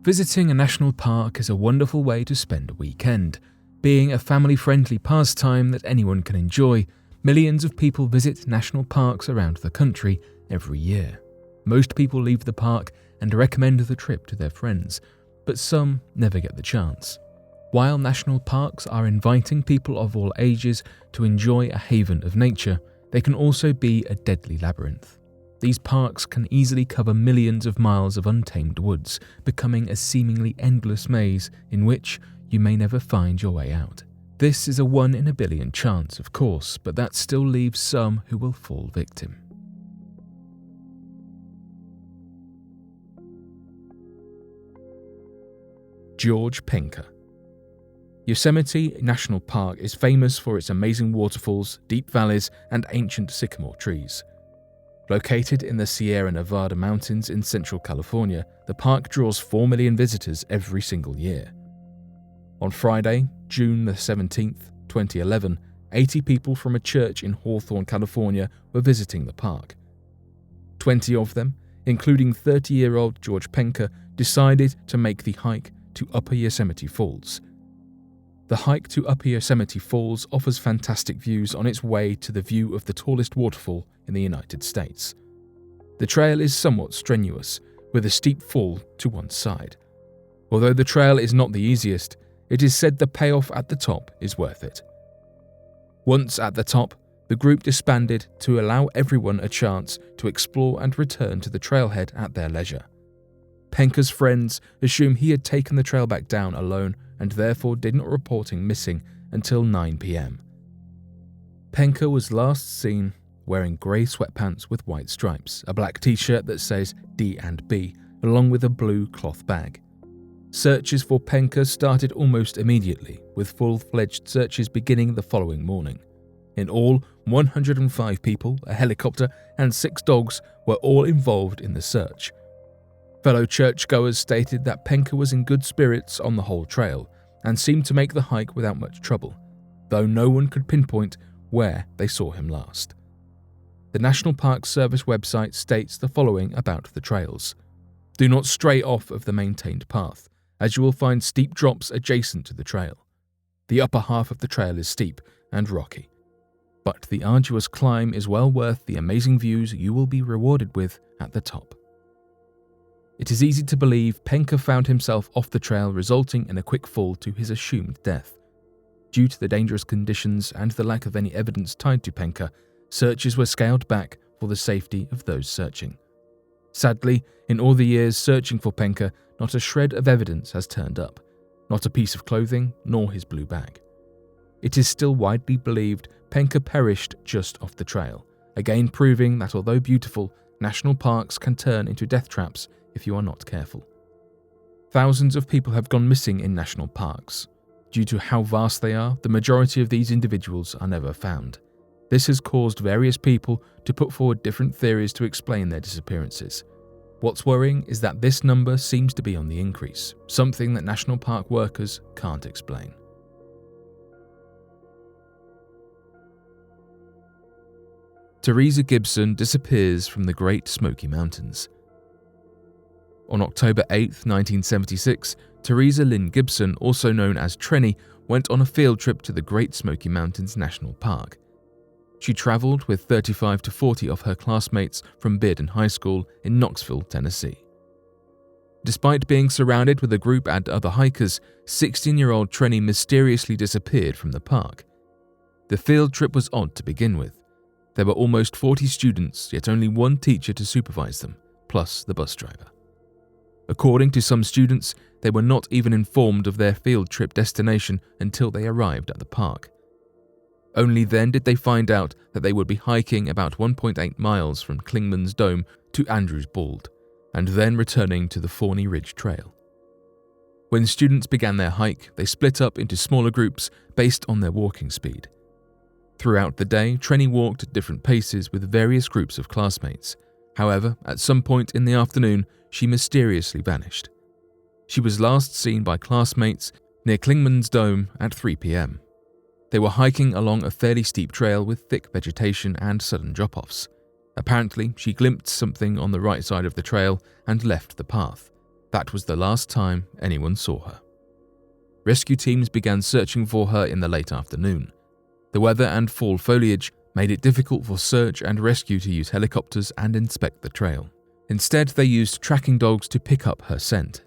Visiting a national park is a wonderful way to spend a weekend. Being a family-friendly pastime that anyone can enjoy, millions of people visit national parks around the country every year. Most people leave the park and recommend the trip to their friends, but some never get the chance. While national parks are inviting people of all ages to enjoy a haven of nature, they can also be a deadly labyrinth. These parks can easily cover millions of miles of untamed woods, becoming a seemingly endless maze in which you may never find your way out. This is a 1 in a billion chance, of course, but that still leaves some who will fall victim. George Penker. Yosemite National Park is famous for its amazing waterfalls, deep valleys, and ancient sycamore trees. Located in the Sierra Nevada mountains in central California, the park draws 4 million visitors every single year. On Friday, June the 17th, 2011, 80 people from a church in Hawthorne, California were visiting the park. 20 of them, including 30-year-old George Penker, decided to make the hike to Upper Yosemite Falls. The hike to Upper Yosemite Falls offers fantastic views on its way to the view of the tallest waterfall in the United States. The trail is somewhat strenuous, with a steep fall to one side. Although the trail is not the easiest, it is said the payoff at the top is worth it. Once at the top, the group disbanded to allow everyone a chance to explore and return to the trailhead at their leisure. Penker's friends assume he had taken the trail back down alone and therefore did not report him missing until 9 p.m. Penker was last seen wearing grey sweatpants with white stripes, a black t-shirt that says D and B, along with a blue cloth bag. Searches for Penker started almost immediately, with full-fledged searches beginning the following morning. In all, 105 people, a helicopter, and 6 dogs were all involved in the search. Fellow churchgoers stated that Penker was in good spirits on the whole trail and seemed to make the hike without much trouble, though no one could pinpoint where they saw him last. The National Park Service website states the following about the trails. Do not stray off of the maintained path, as you will find steep drops adjacent to the trail. The upper half of the trail is steep and rocky, but the arduous climb is well worth the amazing views you will be rewarded with at the top. It is easy to believe Penker found himself off the trail, resulting in a quick fall to his assumed death. Due to the dangerous conditions and the lack of any evidence tied to Penker, searches were scaled back for the safety of those searching. Sadly, in all the years searching for Penker, not a shred of evidence has turned up, not a piece of clothing, nor his blue bag. It is still widely believed Penker perished just off the trail, again proving that although beautiful, national parks can turn into death traps if you are not careful. Thousands of people have gone missing in national parks. Due to how vast they are, the majority of these individuals are never found. This has caused various people to put forward different theories to explain their disappearances. What's worrying is that this number seems to be on the increase, something that national park workers can't explain. Teresa Gibson disappears from the Great Smoky Mountains. On October 8, 1976, Teresa Lynn Gibson, also known as Trenny, went on a field trip to the Great Smoky Mountains National Park. She traveled with 35 to 40 of her classmates from Bearden High School in Knoxville, Tennessee. Despite being surrounded with a group and other hikers, 16-year-old Trenny mysteriously disappeared from the park. The field trip was odd to begin with. There were almost 40 students, yet only one teacher to supervise them, plus the bus driver. According to some students, they were not even informed of their field trip destination until they arrived at the park. Only then did they find out that they would be hiking about 1.8 miles from Clingman's Dome to Andrews Bald, and then returning to the Forney Ridge Trail. When students began their hike, they split up into smaller groups based on their walking speed. Throughout the day, Trenny walked at different paces with various groups of classmates. However, at some point in the afternoon, she mysteriously vanished. She was last seen by classmates near Clingman's Dome at 3 p.m. They were hiking along a fairly steep trail with thick vegetation and sudden drop-offs. Apparently, she glimpsed something on the right side of the trail and left the path. That was the last time anyone saw her. Rescue teams began searching for her in the late afternoon. The weather and fall foliage made it difficult for search and rescue to use helicopters and inspect the trail. Instead, they used tracking dogs to pick up her scent.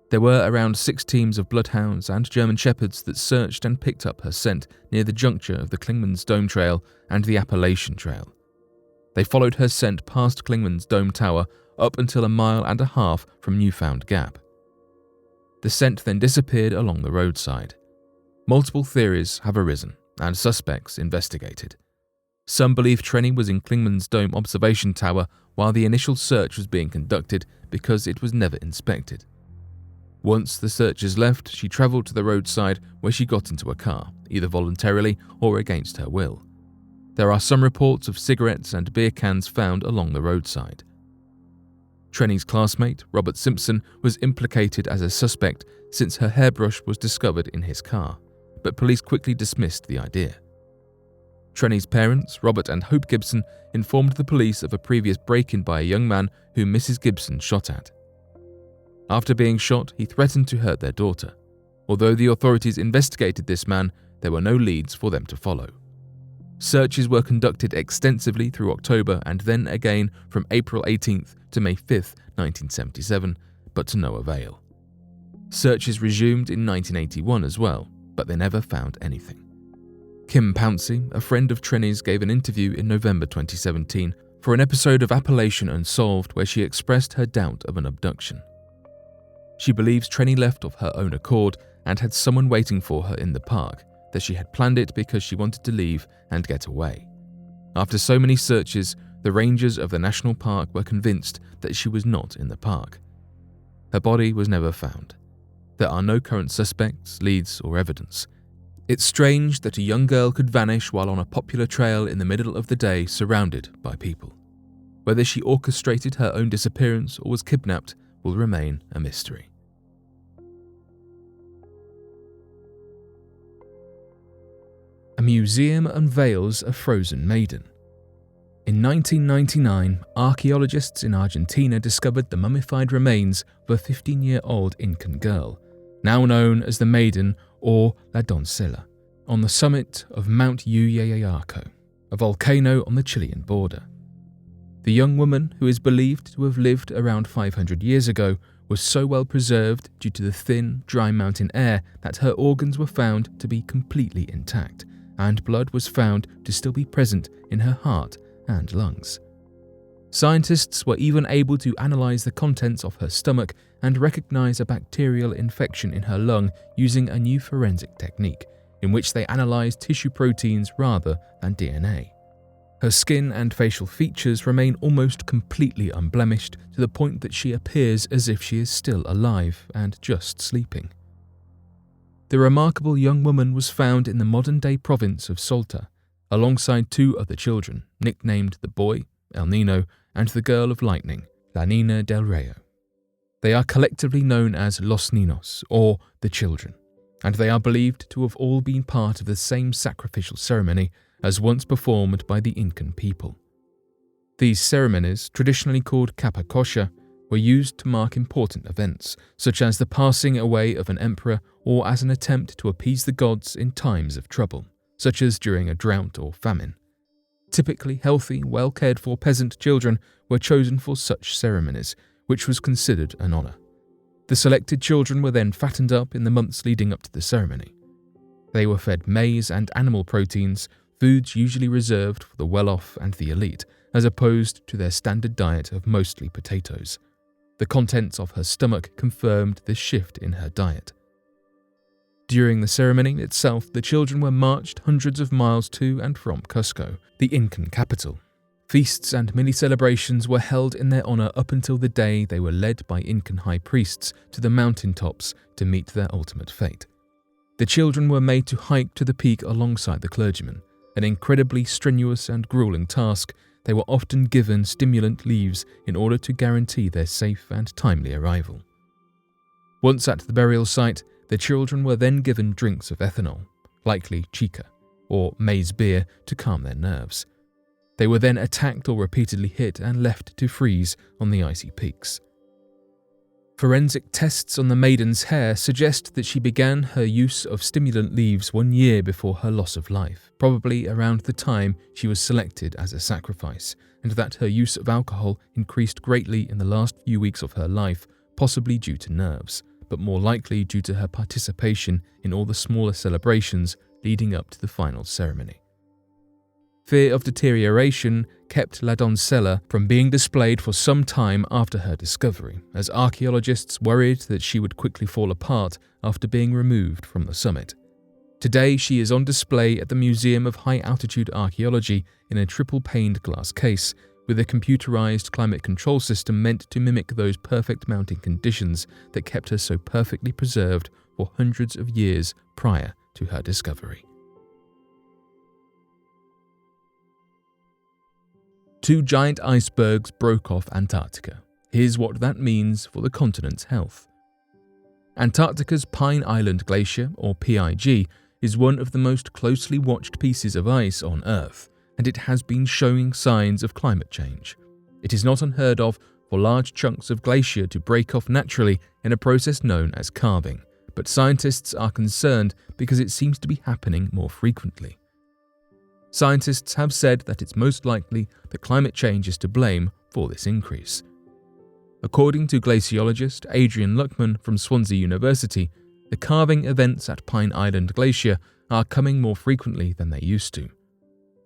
There were around 6 teams of bloodhounds and German shepherds that searched and picked up her scent near the juncture of the Clingman's Dome Trail and the Appalachian Trail. They followed her scent past Clingman's Dome Tower up until 1.5 miles from Newfound Gap. The scent then disappeared along the roadside. Multiple theories have arisen and suspects investigated. Some believe Trenny was in Clingman's Dome observation tower while the initial search was being conducted because it was never inspected. Once the searchers left, she travelled to the roadside where she got into a car, either voluntarily or against her will. There are some reports of cigarettes and beer cans found along the roadside. Trenny's classmate, Robert Simpson, was implicated as a suspect since her hairbrush was discovered in his car, but police quickly dismissed the idea. Trenny's parents, Robert and Hope Gibson, informed the police of a previous break-in by a young man whom Mrs. Gibson shot at. After being shot, he threatened to hurt their daughter. Although the authorities investigated this man, there were no leads for them to follow. Searches were conducted extensively through October and then again from April 18th to May 5th, 1977, but to no avail. Searches resumed in 1981 as well, but they never found anything. Kim Pouncey, a friend of Trenny's, gave an interview in November 2017 for an episode of Appalachian Unsolved where she expressed her doubt of an abduction. She believes Trenny left of her own accord and had someone waiting for her in the park, that she had planned it because she wanted to leave and get away. After so many searches, the rangers of the national park were convinced that she was not in the park. Her body was never found. There are no current suspects, leads, or evidence. It's strange that a young girl could vanish while on a popular trail in the middle of the day surrounded by people. Whether she orchestrated her own disappearance or was kidnapped will remain a mystery. A museum unveils a frozen maiden. In 1999, archaeologists in Argentina discovered the mummified remains of a 15-year-old Incan girl, now known as the Maiden or La Doncella, on the summit of Mount Yuyayaco, a volcano on the Chilean border. The young woman, who is believed to have lived around 500 years ago, was so well preserved due to the thin, dry mountain air that her organs were found to be completely intact, and blood was found to still be present in her heart and lungs. Scientists were even able to analyze the contents of her stomach and recognize a bacterial infection in her lung using a new forensic technique, in which they analyzed tissue proteins rather than DNA. Her skin and facial features remain almost completely unblemished to the point that she appears as if she is still alive and just sleeping. The remarkable young woman was found in the modern-day province of Salta, alongside 2 other children, nicknamed the boy, El Nino, and the girl of lightning, La Nina del Rayo. They are collectively known as Los Ninos, or the children, and they are believed to have all been part of the same sacrificial ceremony as once performed by the Incan people. These ceremonies, traditionally called Capacosha, were used to mark important events, such as the passing away of an emperor or as an attempt to appease the gods in times of trouble, such as during a drought or famine. Typically healthy, well-cared-for peasant children were chosen for such ceremonies, which was considered an honor. The selected children were then fattened up in the months leading up to the ceremony. They were fed maize and animal proteins, foods usually reserved for the well-off and the elite, as opposed to their standard diet of mostly potatoes. The contents of her stomach confirmed this shift in her diet. During the ceremony itself, the children were marched hundreds of miles to and from Cusco, the Incan capital. Feasts and mini-celebrations were held in their honor up until the day they were led by Incan high priests to the mountaintops to meet their ultimate fate. The children were made to hike to the peak alongside the clergyman, an incredibly strenuous and grueling task. They were often given stimulant leaves in order to guarantee their safe and timely arrival. Once at the burial site, the children were then given drinks of ethanol, likely chica, or maize beer, to calm their nerves. They were then attacked or repeatedly hit and left to freeze on the icy peaks. Forensic tests on the Maiden's hair suggest that she began her use of stimulant leaves 1 year before her loss of life, probably around the time she was selected as a sacrifice, and that her use of alcohol increased greatly in the last few weeks of her life, possibly due to nerves, but more likely due to her participation in all the smaller celebrations leading up to the final ceremony. Fear of deterioration kept La Doncella from being displayed for some time after her discovery, as archaeologists worried that she would quickly fall apart after being removed from the summit. Today, she is on display at the Museum of High-Altitude Archaeology in a triple-paned glass case, with a computerized climate control system meant to mimic those perfect mounting conditions that kept her so perfectly preserved for hundreds of years prior to her discovery. 2 giant icebergs broke off Antarctica. Here's what that means for the continent's health. Antarctica's Pine Island Glacier, or PIG, is one of the most closely watched pieces of ice on Earth, and it has been showing signs of climate change. It is not unheard of for large chunks of glacier to break off naturally in a process known as calving, but scientists are concerned because it seems to be happening more frequently. Scientists have said that it's most likely that climate change is to blame for this increase. According to glaciologist Adrian Luckman from Swansea University, the calving events at Pine Island Glacier are coming more frequently than they used to.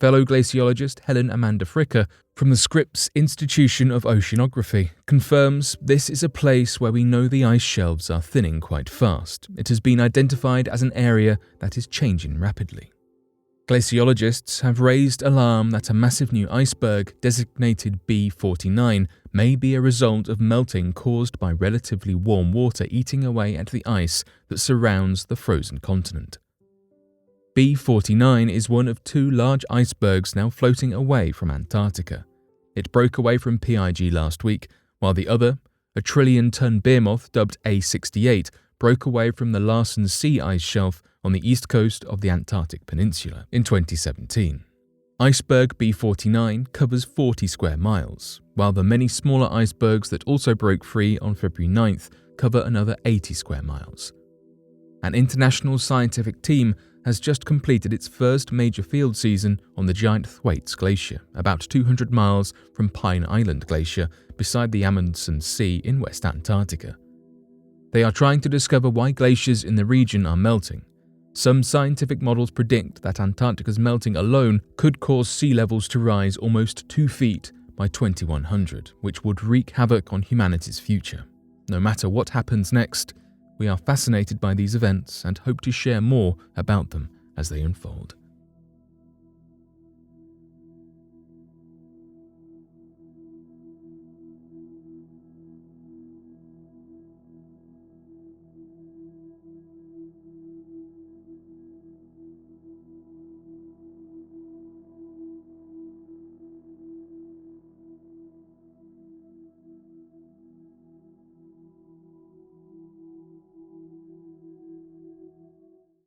Fellow glaciologist Helen Amanda Fricker from the Scripps Institution of Oceanography confirms this is a place where we know the ice shelves are thinning quite fast. It has been identified as an area that is changing rapidly. Glaciologists have raised alarm that a massive new iceberg, designated B49, may be a result of melting caused by relatively warm water eating away at the ice that surrounds the frozen continent. B49 is one of 2 large icebergs now floating away from Antarctica. It broke away from PIG last week, while the other, a trillion-ton behemoth dubbed A68, broke away from the Larsen C ice shelf on the east coast of the Antarctic Peninsula in 2017. Iceberg B49 covers 40 square miles, while the many smaller icebergs that also broke free on February 9th cover another 80 square miles. An international scientific team has just completed its first major field season on the giant Thwaites Glacier, about 200 miles from Pine Island Glacier beside the Amundsen Sea in West Antarctica. They are trying to discover why glaciers in the region are melting. Some scientific models predict that Antarctica's melting alone could cause sea levels to rise almost 2 feet by 2100, which would wreak havoc on humanity's future. No matter what happens next, we are fascinated by these events and hope to share more about them as they unfold.